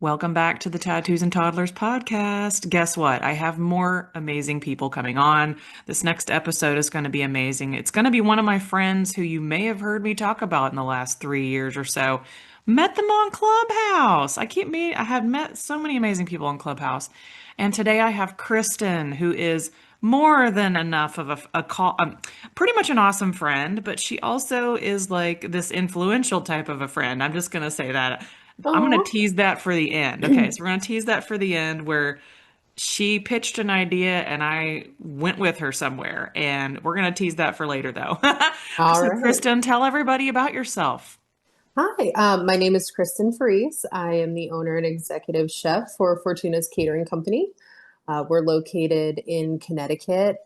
Welcome back to the Tattoos and Toddlers podcast. Guess what? I have more amazing people coming on. This next episode is going to be amazing. It's going to be one of my friends who you may have heard me talk about in the last 3 years or so. Met them on Clubhouse. I have met so many amazing people on Clubhouse. And today I have Kristin, who is more than enough of a call, pretty much an awesome friend, but she also is like this influential type of a friend. I'm just going to say that. I'm going to Oh, tease that for the end. Okay, so we're going to tease that for the end where she pitched an idea and I went with her somewhere. And we're going to tease that for later, though. all So, right. Kristen, tell everybody about yourself. Hi, my name is Kristin Faris. I am the owner and executive chef for Fortuna's Catering Company. We're located in Connecticut,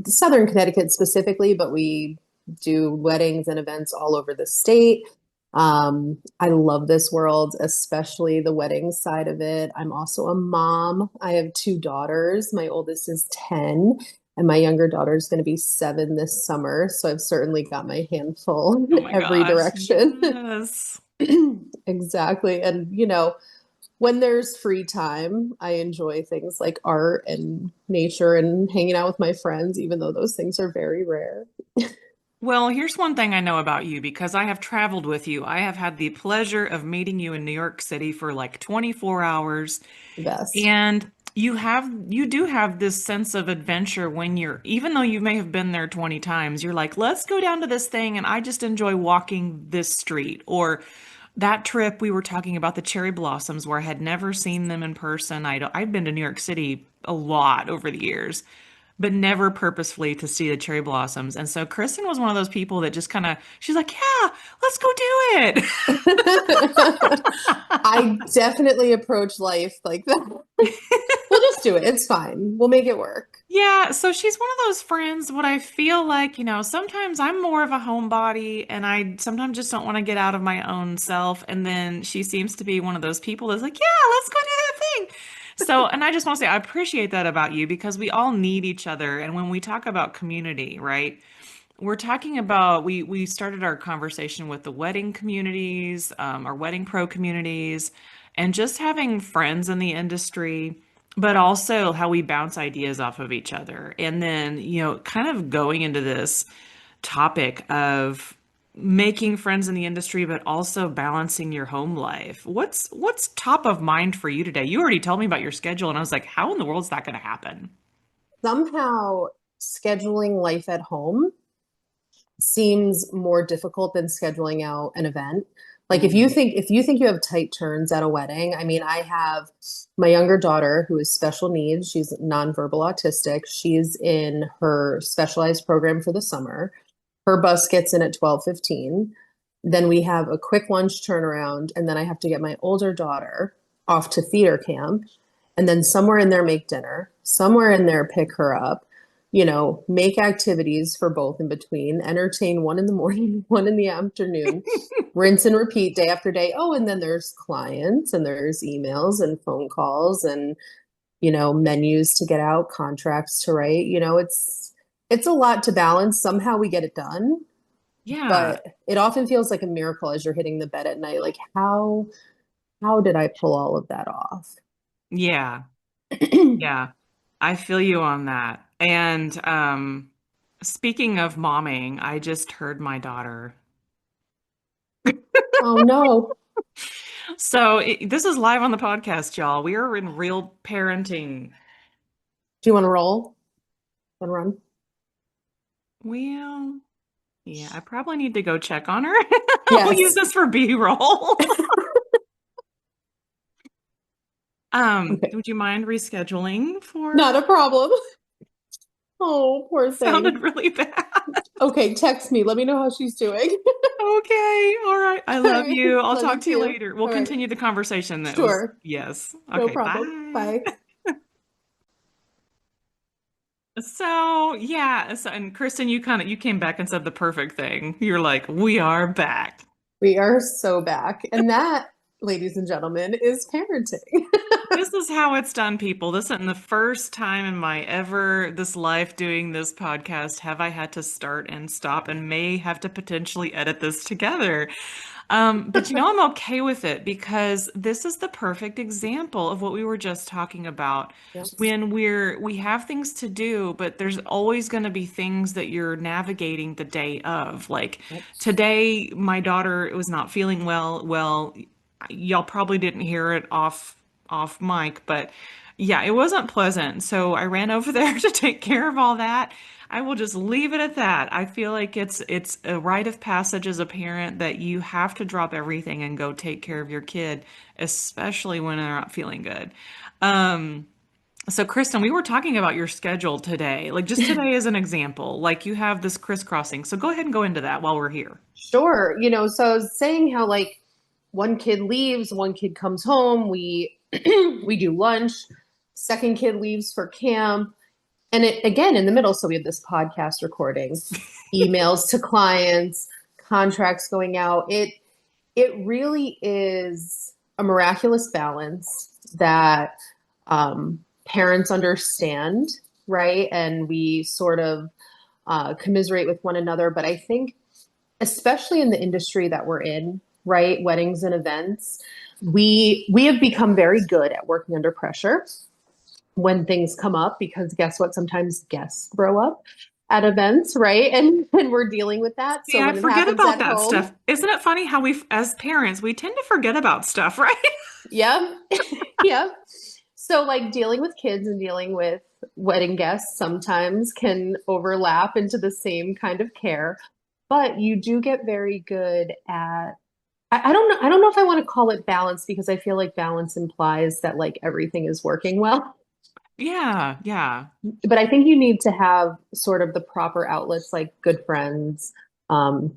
Southern Connecticut specifically, but we do weddings and events all over the state. I love this world, especially the wedding side of it. I'm also a mom. I have two daughters. My oldest is 10, and my younger daughter is going to be 7 this summer. So I've certainly got my handful Oh in my every gosh, direction. yes. Exactly. And, when there's free time, I enjoy things like art and nature and hanging out with my friends, even though those things are very rare. Well, here's one thing I know about you because I have traveled with you. I have had the pleasure of meeting you in New York City for like 24 hours. Best. And you do have this sense of adventure when even though you may have been there 20 times, you're like, let's go down to this thing and I just enjoy walking this street. Or that trip we were talking about the cherry blossoms where I had never seen them in person. I've been to New York City a lot over the years, but never purposefully to see the cherry blossoms. And so Kristen was one of those people that just kind of, she's like, yeah, let's go do it. I definitely approach life like that. We'll just do it. It's fine. We'll make it work. Yeah, so she's one of those friends. What I feel like, sometimes I'm more of a homebody and I sometimes just don't want to get out of my own self. And then she seems to be one of those people that's like, yeah, let's go do that thing. So, and I just want to say, I appreciate that about you because we all need each other. And when we talk about community, right? We're talking about we started our conversation with the wedding communities, our wedding pro communities, and just having friends in the industry, but also how we bounce ideas off of each other. And then, kind of going into this topic of making friends in the industry, but also balancing your home life. What's top of mind for you today? You already told me about your schedule, and I was like, how in the world is that going to happen? Somehow, scheduling life at home seems more difficult than scheduling out an event. Like Mm. if you think you have tight turns at a wedding, I mean, I have my younger daughter who is special needs. She's nonverbal autistic. She's in her specialized program for the summer. Her bus gets in at 12:15. Then we have a quick lunch turnaround, and then I have to get my older daughter off to theater camp, and then somewhere in there make dinner, somewhere in there pick her up, make activities for both in between, entertain one in the morning, one in the afternoon, rinse and repeat day after day. Oh, and then there's clients and there's emails and phone calls and, menus to get out, contracts to write. It's a lot to balance. Somehow we get it done, Yeah. but it often feels like a miracle as you're hitting the bed at night. Like how did I pull all of that off? Yeah. Yeah, I feel you on that. And speaking of momming, I just heard my daughter. Oh no. So this is live on the podcast, y'all. We are in real parenting. Do you want to roll and run? Well, yeah, I probably need to go check on her. We'll use Yes. this for B-roll. Okay. Would you mind rescheduling Not for? a problem. Oh, poor thing. Sounded really bad. Okay, text me. Let me know how she's doing. Okay, all right. I All love right. you. I'll Love talk you to you too. later. We'll All right. continue the conversation that was, Sure. yes. No Okay, problem. bye. Bye. So yeah, and Kristen, you came back and said the perfect thing. You're like, we are back. We are so back. And that, ladies and gentlemen, is parenting. This is how it's done, people. This isn't the first time in my ever this life doing this podcast have I had to start and stop and may have to potentially edit this together. But I'm okay with it because this is the perfect example of what we were just talking about. Yep. When we have things to do, but there's always going to be things that you're navigating the day of. Like Yep. today, my daughter was not feeling well. Well, y'all probably didn't hear it off mic, but yeah, it wasn't pleasant. So I ran over there to take care of all that. I will just leave it at that. I feel like it's a rite of passage as a parent that you have to drop everything and go take care of your kid, especially when they're not feeling good. Um, so Kristen, we were talking about your schedule today, like just today as an example, like you have this crisscrossing. So go ahead and go into that while we're here. Sure. So I was saying how like one kid leaves, one kid comes home, we we do lunch, second kid leaves for camp, and it again in the middle, so we have this podcast recording, emails to clients, contracts going out. It really is a miraculous balance that parents understand, right? And we sort of commiserate with one another. But I think, especially in the industry that we're in, right, weddings and events, we have become very good at working under pressure when things come up because guess what? Sometimes guests throw up at events, right? And we're dealing with that. See, So I when it forget happens about at that home, stuff. Isn't it funny how as parents, we tend to forget about stuff, right? yeah, yeah. So like dealing with kids and dealing with wedding guests sometimes can overlap into the same kind of care, but you do get very good at I don't know. I don't know if I want to call it balance because I feel like balance implies that like everything is working well. Yeah, yeah. But I think you need to have sort of the proper outlets like good friends,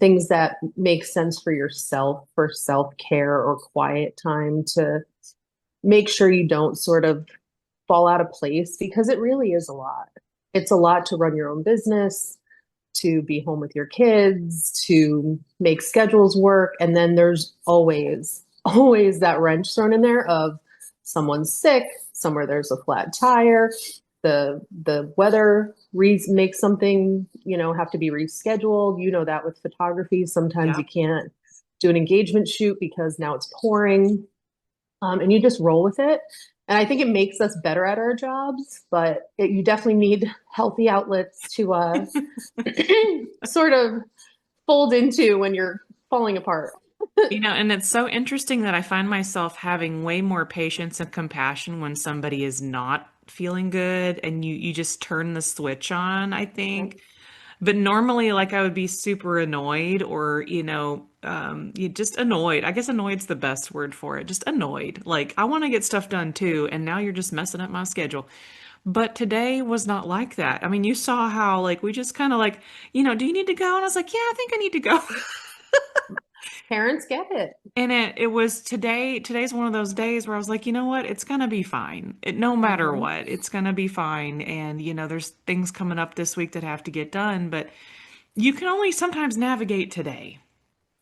things that make sense for yourself for self-care or quiet time to make sure you don't sort of fall out of place because it really is a lot. It's a lot to run your own business, to be home with your kids, to make schedules work. And then there's always that wrench thrown in there of someone's sick, somewhere there's a flat tire, the weather makes something, have to be rescheduled. You know that with photography, sometimes you Yep. can't do an engagement shoot because now it's pouring. And you just roll with it. And I think it makes us better at our jobs, but you definitely need healthy outlets to sort of fold into when you're falling apart. And it's so interesting that I find myself having way more patience and compassion when somebody is not feeling good and you just turn the switch on, I think. But normally, like I would be super annoyed or, you just annoyed. I guess annoyed's the best word for it. Just annoyed. Like I want to get stuff done too, and now you're just messing up my schedule. But today was not like that. I mean, you saw how like we just kind of like, do you need to go? And I was like, yeah, I think I need to go. Parents get it. And it was today's one of those days where I was like, you know what? It's gonna be fine. No matter Mhm. what, it's gonna be fine. And there's things coming up this week that have to get done, but you can only sometimes navigate today,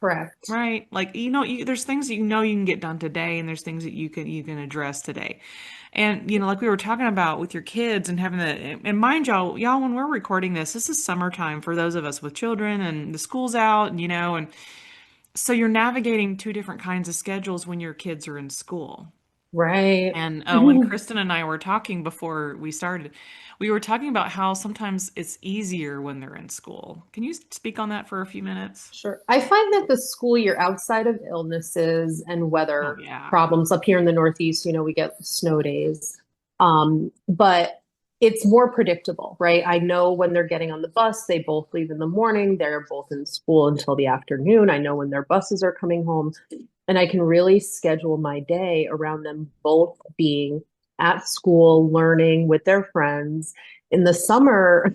Correct. right? Like, there's things that you can get done today, and there's things that you can address today. And like we were talking about with your kids and having the and mind y'all, when we're recording this is summertime for those of us with children and the school's out, and so you're navigating two different kinds of schedules when your kids are in school. Right. And when Kristen and I were talking before we started, we were talking about how sometimes it's easier when they're in school. Can you speak on that for a few minutes? Sure. I find that the school year, outside of illnesses and Oh, weather yeah. problems up here in the Northeast, we get snow days. But it's more predictable, right? I know when they're getting on the bus, they both leave in the morning. They're both in school until the afternoon. I know when their buses are coming home, and I can really schedule my day around them both being at school, learning with their friends. In the summer,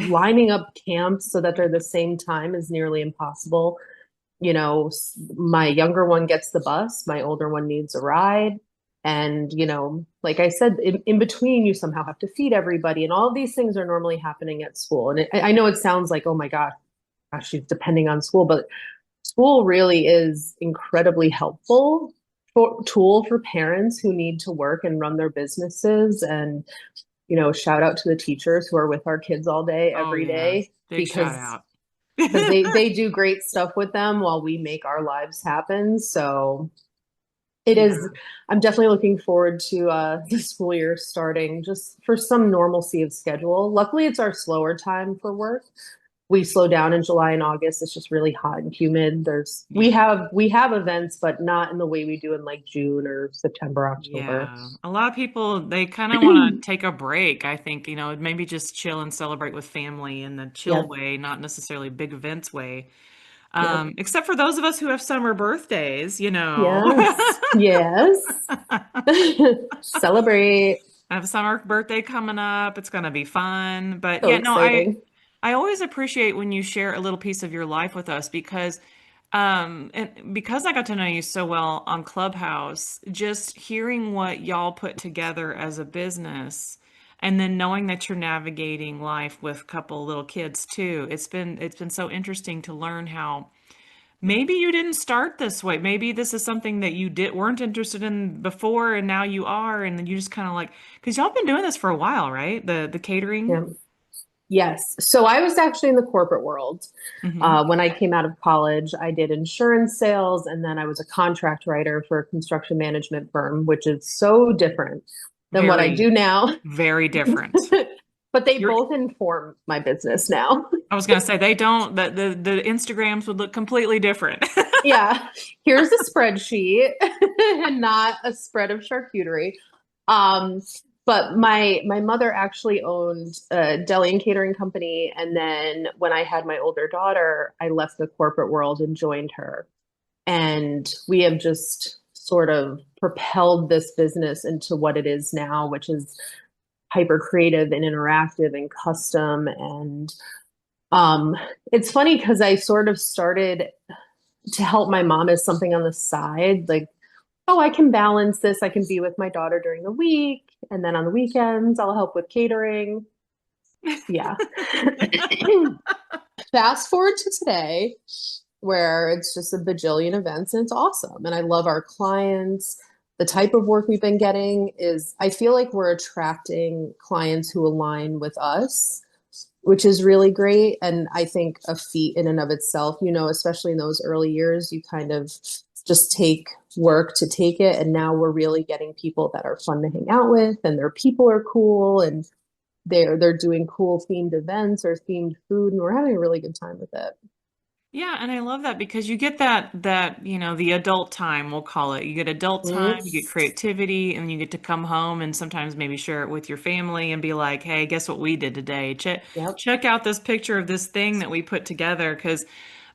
lining up camps so that they're the same time is nearly impossible. My younger one gets the bus, my older one needs a ride. And, like I said, in between, you somehow have to feed everybody. And all of these things are normally happening at school. And I know it sounds like, oh my gosh, she's depending on school, but school really is incredibly helpful tool for parents who need to work and run their businesses. And shout out to the teachers who are with our kids all day, Oh, every yeah. day, Big shout because out. because they do great stuff with them while we make our lives happen. So it is, Yeah. I'm definitely looking forward to the school year starting just for some normalcy of schedule. Luckily, it's our slower time for work. We slow down in July and August. It's just really hot and humid. There's Yeah. we have events, but not in the way we do in like June or September, October. Yeah. A lot of people, they kind of want to take a break. I think, maybe just chill and celebrate with family in the chill Yep, way, not necessarily big events way. yep. Except for those of us who have summer birthdays. Yes, yes. Celebrate. I have a summer birthday coming up. It's gonna be fun. But So yeah, no, I exciting. I always appreciate when you share a little piece of your life with us because and because I got to know you so well on Clubhouse, just hearing what y'all put together as a business and then knowing that you're navigating life with a couple little kids too. It's been so interesting to learn how maybe you didn't start this way. Maybe this is something that you did weren't interested in before and now you are, and then you just kind of like because y'all been doing this for a while, right? The catering. Yeah. Yes. So I was actually in the corporate world. Hmm. When I came out of college, I did insurance sales and then I was a contract writer for a construction management firm, which is so different than what I Very, do now. very different. But they You're, both inform my business now. I was gonna say they don't the Instagrams would look completely different. Yeah. Here's a spreadsheet and not a spread of charcuterie. Um, but my mother actually owned a deli and catering company, and then when I had my older daughter, I left the corporate world and joined her. And we have just sort of propelled this business into what it is now, which is hyper creative and interactive and custom. And um, it's funny because I sort of started to help my mom as something on the side, like, oh, I can balance this. I can be with my daughter during the week, and then on the weekends, I'll help with catering. Yeah. Fast forward to today, where it's just a bajillion events and it's awesome. And I love our clients. The type of work we've been getting is, I feel like we're attracting clients who align with us, which is really great. And I think a feat in and of itself, especially in those early years, you kind of just take work to take it. And now we're really getting people that are fun to hang out with and their people are cool and they're doing cool themed events or themed food and we're having a really good time with it. Yeah, and I love that because you get that the adult time, we'll call it. You get adult time, you get Mhm. creativity, and you get to come home and sometimes maybe share it with your family and be like, "Hey, guess what we did today? Yep. Check out this picture of this thing that we put together." Because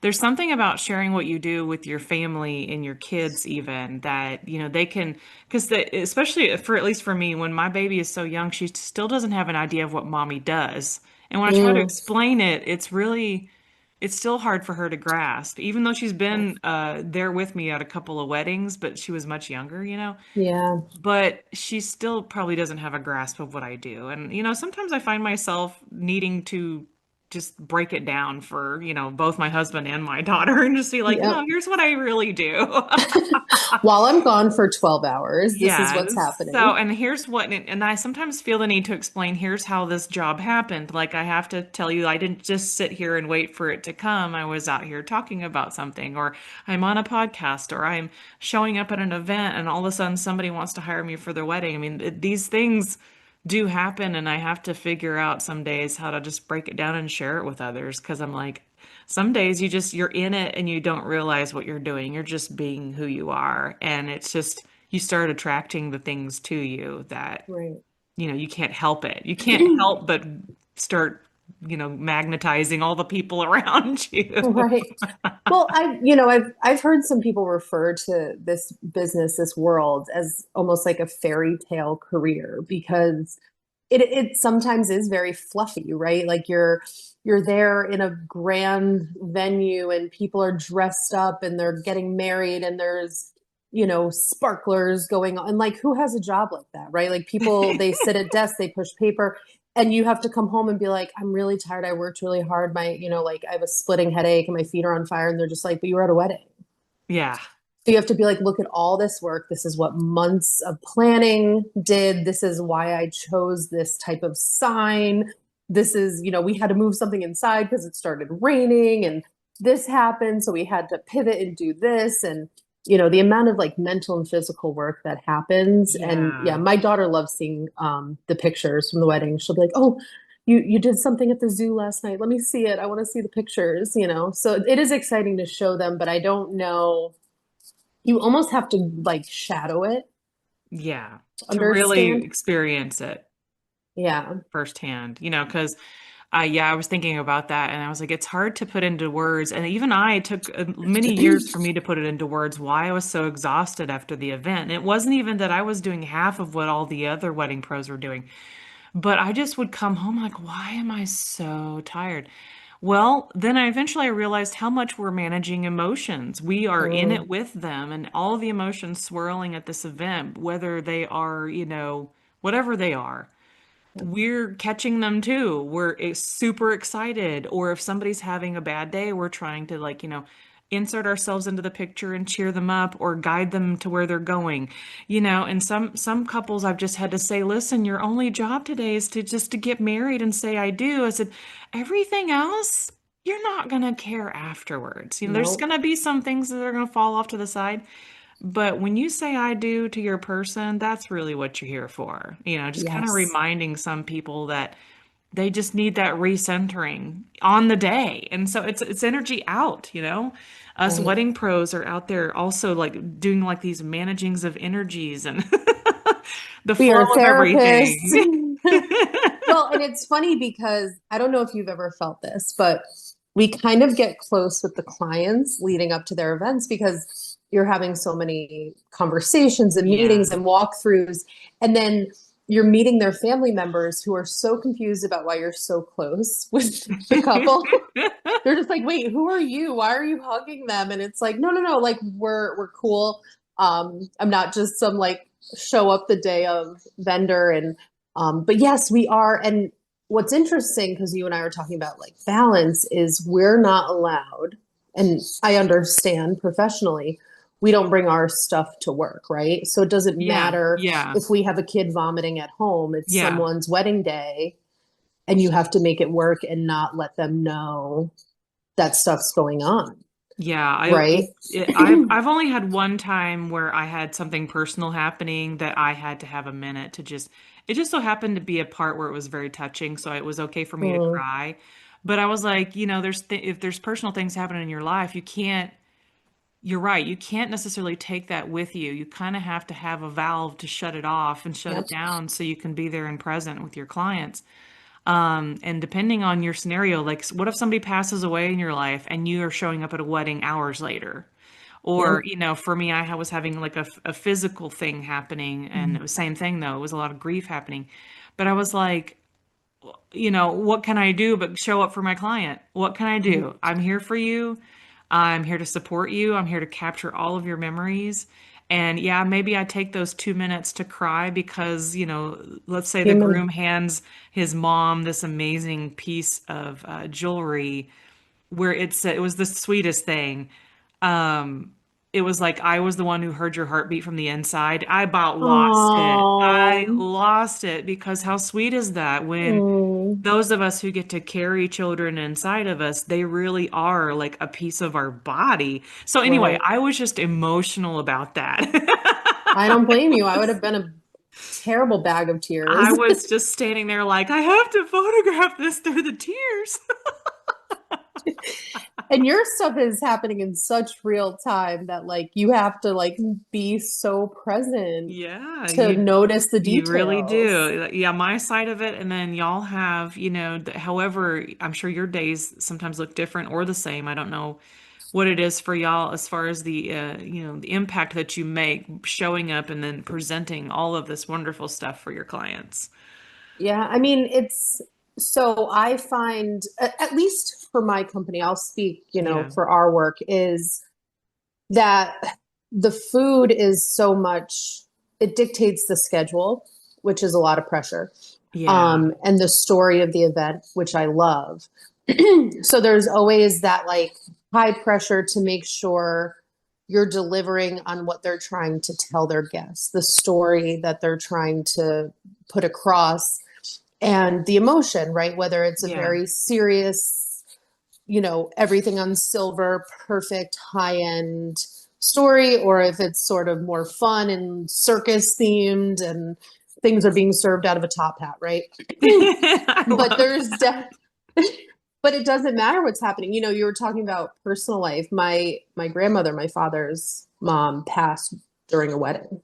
there's something about sharing what you do with your family and your kids even that they can because especially for at least for me, when my baby is so young, she still doesn't have an idea of what mommy does. And when I try to Mm. explain it, it's still hard for her to grasp, even though she's been there with me at a couple of weddings, but she was much younger. Yeah. But she still probably doesn't have a grasp of what I do. And sometimes I find myself needing to just break it down for both my husband and my daughter and just be like, no, Yep. here's what I really do. While I'm gone for 12 hours, this is Yeah. what's So, happening. and here's and I sometimes feel the need to explain, here's how this job happened. Like, I have to tell you, I didn't just sit here and wait for it to come. I was out here talking about something, or I'm on a podcast, or I'm showing up at an event, and all of a sudden somebody wants to hire me for their wedding. I mean, these things do happen, and I have to figure out some days how to just break it down and share it with others because I'm like, some days you're in it and you don't realize what you're doing. You're just being who you are. And it's just, you start attracting the things to you that you can't help it. You can't help but start magnetizing all the people around you. Right. Well, I've heard some people refer to this business, this world as almost like a fairy tale career because it sometimes is very fluffy, right? Like you're there in a grand venue and people are dressed up and they're getting married and there's sparklers going on. And like who has a job like that, right? Like people they sit at desks, they push paper and you have to come home and be like, I'm really tired. I worked really hard. Like I have a splitting headache and my feet are on fire. And they're just like, but you were at a wedding. Yeah. So you have to be like, look at all this work. This is what months of planning did. This is why I chose this type of sign. this is, we had to move something inside because it started raining and this happened. So we had to pivot and do this. And, the amount of like mental and physical work that happens. And yeah, Yeah. my daughter loves seeing the pictures from the wedding. She'll be like, oh, you did something at the zoo last night. Let me see it. I want to see the pictures. So it is exciting to show them, but I don't know. You almost have to like shadow it Yeah. to To really understand. experience it Yeah. firsthand, because yeah, I was thinking about that and I was like, it's hard to put into words. And even I took many years for me to put it into words why I was so exhausted after the event. And it wasn't even that I was doing half of what all the other wedding pros were doing, but I just would come home like, why am I so tired? Well, then I realized how much we're managing emotions. We are in it Mm, with them and all the emotions swirling at this event, whether they are, whatever they are, we're catching them too. We're super excited. Or if somebody's having a bad day, we're trying to insert ourselves into the picture and cheer them up or guide them to where they're going. And some couples I've just had to say, listen, your only job today is to get married and say I do. I said, everything else, you're not gonna care afterwards. There's no. gonna be some things that are gonna fall off to the side. But when you say I do to your person, that's really what you're here for. Just kind of Yes. reminding some people that they just need that recentering on the day. And so it's energy out. Us Right. wedding pros are out there also like doing like these managings of energies and the We flow are of therapists. everything. Well, and it's funny because I don't know if you've ever felt this, but we kind of get close with the clients leading up to their events because you're having so many conversations and Yeah. meetings and walkthroughs. And then you're meeting their family members who are so confused about why you're so close with the couple. They're just like, wait, who are you? Why are you hugging them? And it's like, no, no, no, like we're cool. I'm not just some like show up the day of vendor. And but yes, we are. And what's interesting, because you and I were talking about like balance, is we're not allowed, and I understand professionally, we don't bring our stuff to work, right? So it doesn't Yeah. matter Yeah. if we have a kid vomiting at home, it's Yeah. someone's wedding day, and you have to make it work and not let them know that stuff's going on, Yeah, right? I've only had one time where I had something personal happening that I had to have a minute to just it just so happened to be a part where it was very touching, so it was okay for me to Mm, cry. But I was like, if there's personal things happening in your life, you're right, you can't necessarily take that with you. You kind of have to have a valve to shut it off and shut it yep, down so you can be there and present with your clients. And depending on your scenario, like what if somebody passes away in your life and you are showing up at a wedding hours later? Or, yep. for me, I was having like a physical thing happening and it was same thing though. It was a lot of grief happening. But I was like, what can I do but show up for my client? What can I Mhm. do? I'm here for you. I'm here to support you. I'm here to capture all of your memories. And yeah, maybe I take those 2 minutes to cry because, let's say the Human. groom hands his mom this amazing piece of jewelry where it was the sweetest thing. Um, it was like I was the one who heard your heartbeat from the inside. I about lost it. I Oh, lost it because how sweet is that when mm, those of us who get to carry children inside of us, they really are like a piece of our body. So anyway, right. I was just emotional about that. I don't blame you. I would have been a terrible bag of I tears. was just standing there like, I have to photograph this through the tears. And your stuff is happening in such real time that like you have to like be so present Yeah, to notice the you really details. do. Yeah, my side of it, and then y'all have, however, I'm sure your days sometimes look different or the same. I don't know what it is for y'all as far as the impact that you make showing up and then presenting all of this wonderful stuff for your clients. Yeah, I mean, it's so I find, at least for my company, I'll speak, Yeah. for our work, is that the food is so much, it dictates the schedule, which is a lot of pressure, Yeah. and the story of the event, which I love. So there's always that like high pressure to make sure you're delivering on what they're trying to tell their guests, the story that they're trying to put across. and the emotion, right? Whether it's a Yeah. very serious, everything on silver, perfect, high end story, or if it's sort of more fun and circus themed and things are being served out of a top hat, right? I But love there's that. but it doesn't matter what's happening. You were talking about personal life. My grandmother, my father's mom, passed during a wedding.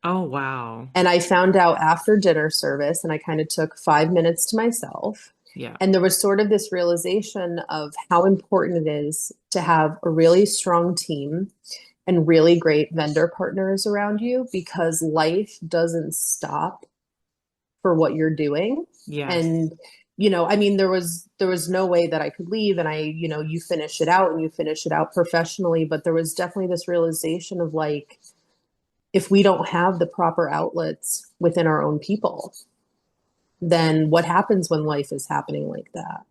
Oh, wow. And I found out after dinner service, and I kind of took 5 minutes to myself. Yeah. And there was sort of this realization of how important it is to have a really strong team and really great vendor partners around you, because life doesn't stop for what you're doing. Yes. And I mean, there was no way that I could leave, and you finish it out and you finish it out professionally, but there was definitely this realization of like, if we don't have the proper outlets within our own people, then what happens when life is happening like that?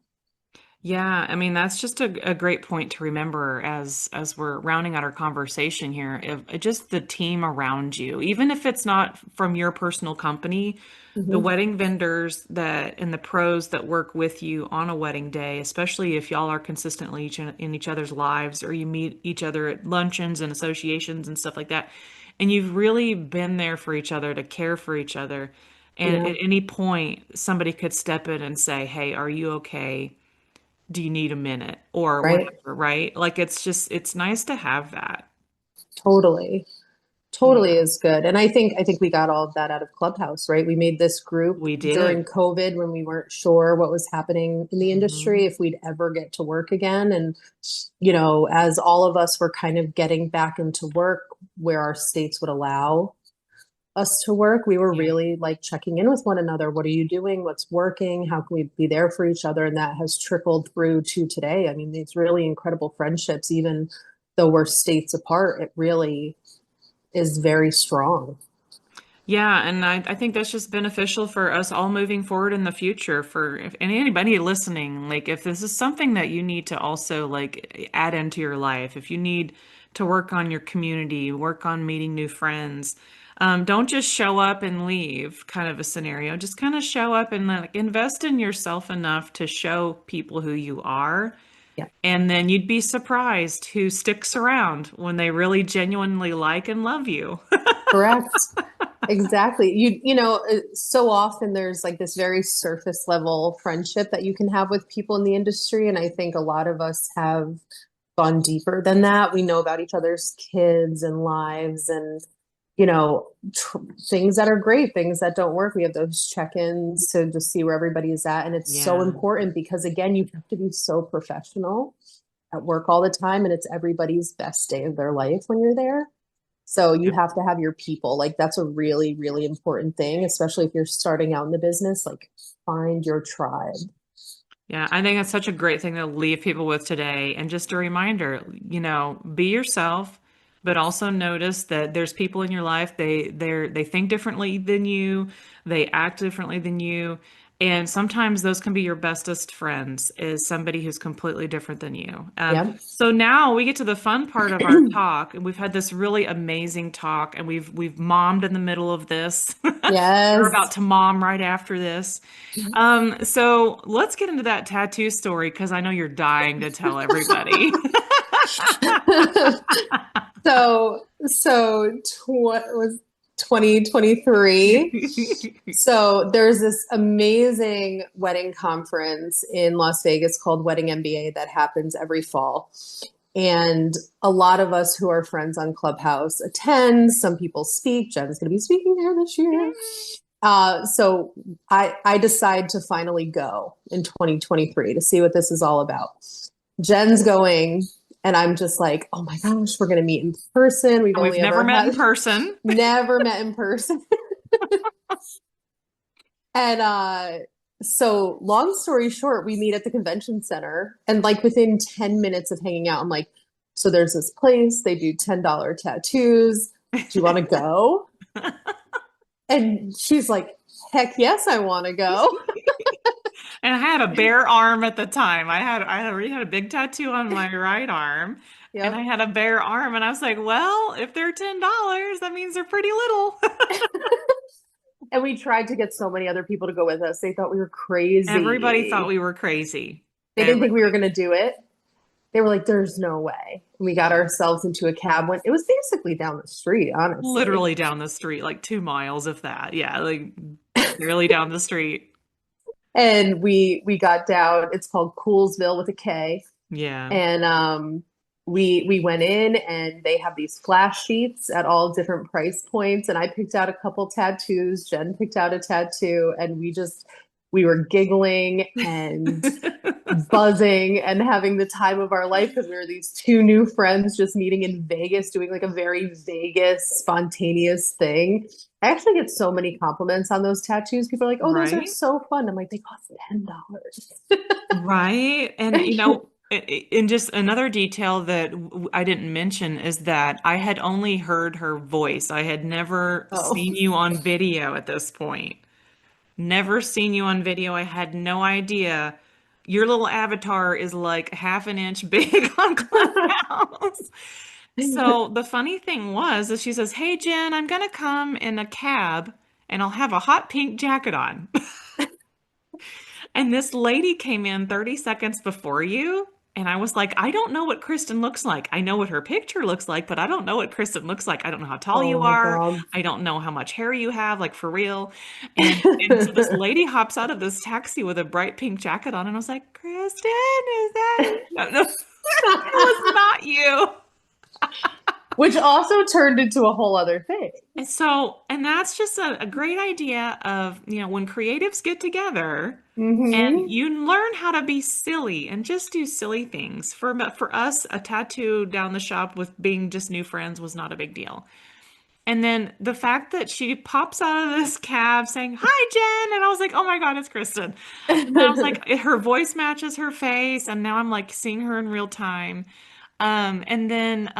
Yeah, I mean that's just a great point to remember as we're rounding out our conversation here. If just the team around you, even if it's not from your personal company, the Hmm. wedding vendors that and the pros that work with you on a wedding day, especially if y'all are consistently in each other's lives or you meet each other at luncheons and associations and stuff like that, and you've really been there for each other to care for each other. And Yeah, at any point, somebody could step in and say, "Hey, are you okay? Do you need a minute?" Or right. whatever, right? Like it's nice to have that. Totally. Totally Yeah, is good. And I think we got all of that out of Clubhouse, right? We made this group we during did. COVID when we weren't sure what was happening in the industry, Hmm. if we'd ever get to work again. And, as all of us were kind of getting back into work where our states would allow us to work, we were Yeah. really like checking in with one another. What are you doing? What's working? How can we be there for each other? And that has trickled through to today. I mean, these really incredible friendships, even though we're states apart, it really is very strong. Yeah, and I think that's just beneficial for us all moving forward in the future for if and anybody listening, like if this is something that you need to also like add into your life, if you need to work on your community, work on meeting new friends, don't just show up and leave kind of a scenario. Just kind of show up and like invest in yourself enough to show people who you are. Yeah, And then you'd be surprised who sticks around when they really genuinely like and love you. correct. Exactly. So often there's like this very surface level friendship that you can have with people in the industry. And I think a lot of us have gone deeper than that. We know about each other's kids and lives and, things that are great, things that don't work. We have those check-ins to just see where everybody is at. And it's so Yeah. important because, again, you have to be so professional at work all the time. And it's everybody's best day of their life when you're there. So you have to have your people. Like that's a really, really important thing, especially if you're starting out in the business. Like find your tribe. Yeah, I think that's such a great thing to leave people with today. And just a reminder, be yourself, but also notice that there's people in your life, they think differently than you, they act differently than you. And sometimes those can be your bestest friends, is somebody who's completely different than you. Yep. So now we get to the fun part of our talk, and we've had this really amazing talk, and we've mommed in the middle of this. We're about Yes. to mom right after this. So let's get into that tattoo story because I know you're dying to tell everybody. What was 2023? So there's this amazing wedding conference in Las Vegas called Wedding MBA that happens every fall. And a lot of us who are friends on Clubhouse attend. Some people speak. Jen's going to be speaking there this year. So I decide to finally go in 2023 to see what this is all about. Jen's going, and I'm just like, oh my gosh, we're going to meet in person. We've And we've only never ever met in had person. never met in person. And so long story short, we meet at the convention center, and like within 10 minutes of hanging out, I'm like, so there's this place, they do $10 tattoos. Do you want to go? And she's like, heck yes, I want to go. And I had a bare arm at the time. I already had a big tattoo on my right arm, and I Yep. had a bare arm, and I was like, well, if they're $10, that means they're pretty little. And we tried to get so many other people to go with us. They thought we were Everybody thought crazy. we were crazy. They didn't think we were Everybody. going to do it. They were like, there's no way. And we got Yeah. ourselves into a cab when it was basically down the street, honestly. Literally down the street, like 2 miles of that. Yeah, like barely down the street. And we got down, it's called Coolsville with a K. Yeah. And we went in and they have these flash sheets at all different price points. And I picked out a couple tattoos. Jen picked out a tattoo, and we were giggling and buzzing and having the time of our life because we were these two new friends just meeting in Vegas, doing like a very Vegas spontaneous thing. I actually get so many compliments on those tattoos. People are like, "Oh, those are Right? so fun." I'm like, "They cost $10." Right. And, and just another detail that I didn't mention is that I had only heard her voice. I had never Oh. seen you on video at this point. Never seen you on video. I had no idea. Your little avatar is like half an inch big on Clubhouse. So the funny thing was, is she says, "Hey, Jen, I'm gonna come in a cab and I'll have a hot pink jacket on." And this lady came in 30 seconds before you. And I was like, I don't know what Kristin looks like. I know what her picture looks like, but I don't know what Kristin looks like. I don't know how tall Oh you my are. God. I don't know how much hair you have, like for real. And so this lady hops out of this taxi with a bright pink jacket on, and I was like, Kristin, is that you? No, no, it was not you. Which also turned into a whole other thing. And so, and that's just a great idea of, when creatives get together and Hmm. you learn how to be silly and just do silly things. For us, a tattoo down the shop with being just new friends was not a big deal. And then the fact that she pops out of this cab saying, "Hi, Jen." And I was like, oh my God, it's Kristin. And I was like, her voice matches her face. And now I'm like seeing her in real time. And then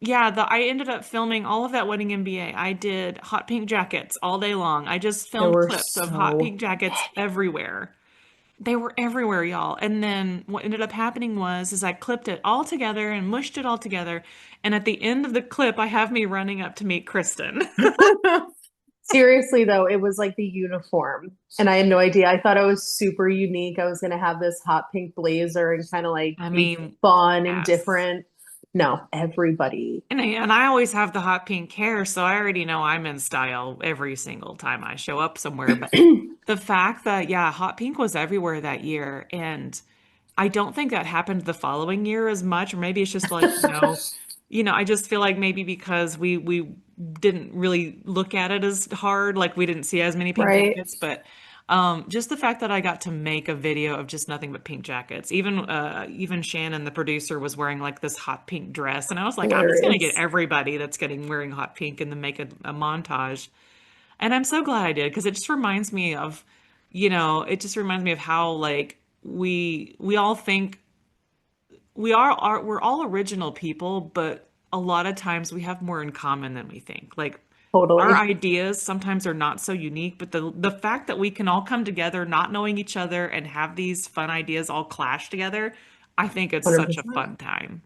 yeah, I ended up filming all of that wedding MBA. I did hot pink jackets all day long. I just There filmed were clips of hot so pink jackets everywhere. They were everywhere, y'all. And then what ended up happening was is I clipped it all together and mushed it all together. And at the end of the clip, I have me running up to meet Kristin. many. Seriously, though, it was like the uniform. And I had no idea. I thought I was super unique. I was going to have this hot pink blazer and kind of like I be mean, fun and yes. different. No, everybody. And I always have the hot pink hair, so I already know I'm in style every single time I show up somewhere. But the fact that, yeah, hot pink was everywhere that year. And I don't think that happened the following year as much, or maybe it's just like, I just feel like maybe because we didn't really look at it as hard, like we didn't see as many pink Right? jackets, but just the fact that I got to make a video of just nothing but pink jackets. Even Shannon, the producer, was wearing like this hot pink dress, and I was like, I'm just gonna get Hilarious. everybody that's getting wearing hot pink and then make a montage. And I'm so glad I did because it just reminds me of, it just reminds me of how like we all think we're all original people, but a lot of times we have more in common than we think. Like our Totally. ideas sometimes are not so unique, but the fact that we can all come together not knowing each other and have these fun ideas all clash together, I think it's such a 100%. fun time.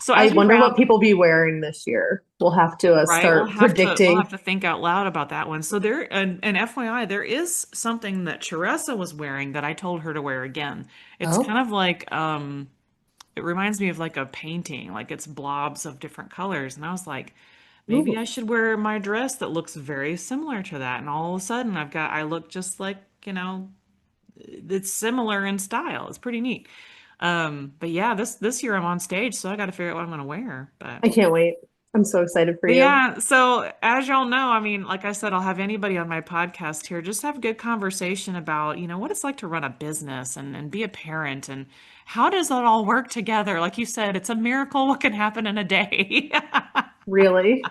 So I as we wonder what round, people be wearing this year. We'll have to right, we'll start have to we'll have predicting. to think out loud about that one. So there, and FYI, there is something that Charessa was wearing that I told her to wear again. It's kind Oh, of like it reminds me of like a painting, like it's blobs of different colors. And I was like, maybe ooh, I should wear my dress that looks very similar to that. And all of a sudden I look just like, it's similar in style. It's pretty neat. But yeah, this year I'm on stage, so I got to figure out what I'm going to wear. But I can't wait. I'm so excited for you. yeah, so as y'all know, I mean, like I said, I'll have anybody on my podcast here just have a good conversation about, what it's like to run a business and be a parent and how does that all work together? Like you said, it's a miracle what can happen in a day. Really.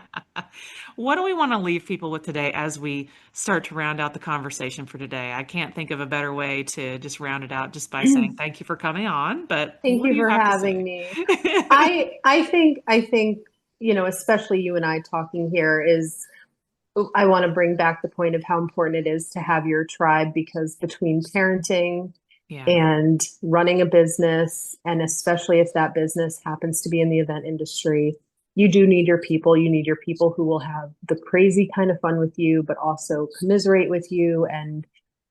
What do we want to leave people with today as we start to round out the conversation for today? I can't think of a better way to just round it out just by saying thank you for coming on, but Thank what you do you for have to having say? me. I think, especially you and I talking here is I want to bring back the point of how important it is to have your tribe because between parenting Yeah. and running a business, and especially if that business happens to be in the event industry, you do need your people. You need your people who will have the crazy kind of fun with you, but also commiserate with you and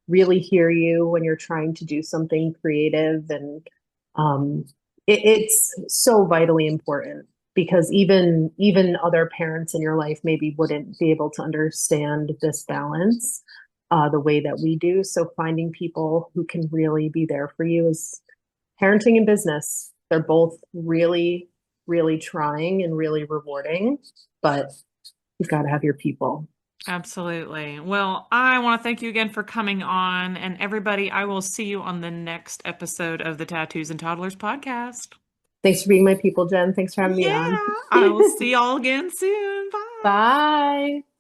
really hear you when you're trying to do something creative. And um, it's so vitally important because even other parents in your life maybe wouldn't be able to understand this balance the way that we do. So finding people who can really be there for you is parenting and business. They're both really, really trying and really rewarding, but you've got to have your people. Absolutely. Well, I want to thank you again for coming on. And everybody, I will see you on the next episode of the Tattoos and Toddlers podcast. Thanks for being my people, Jen. Thanks for having me Yeah, on. I will see y'all again soon. Bye. Bye.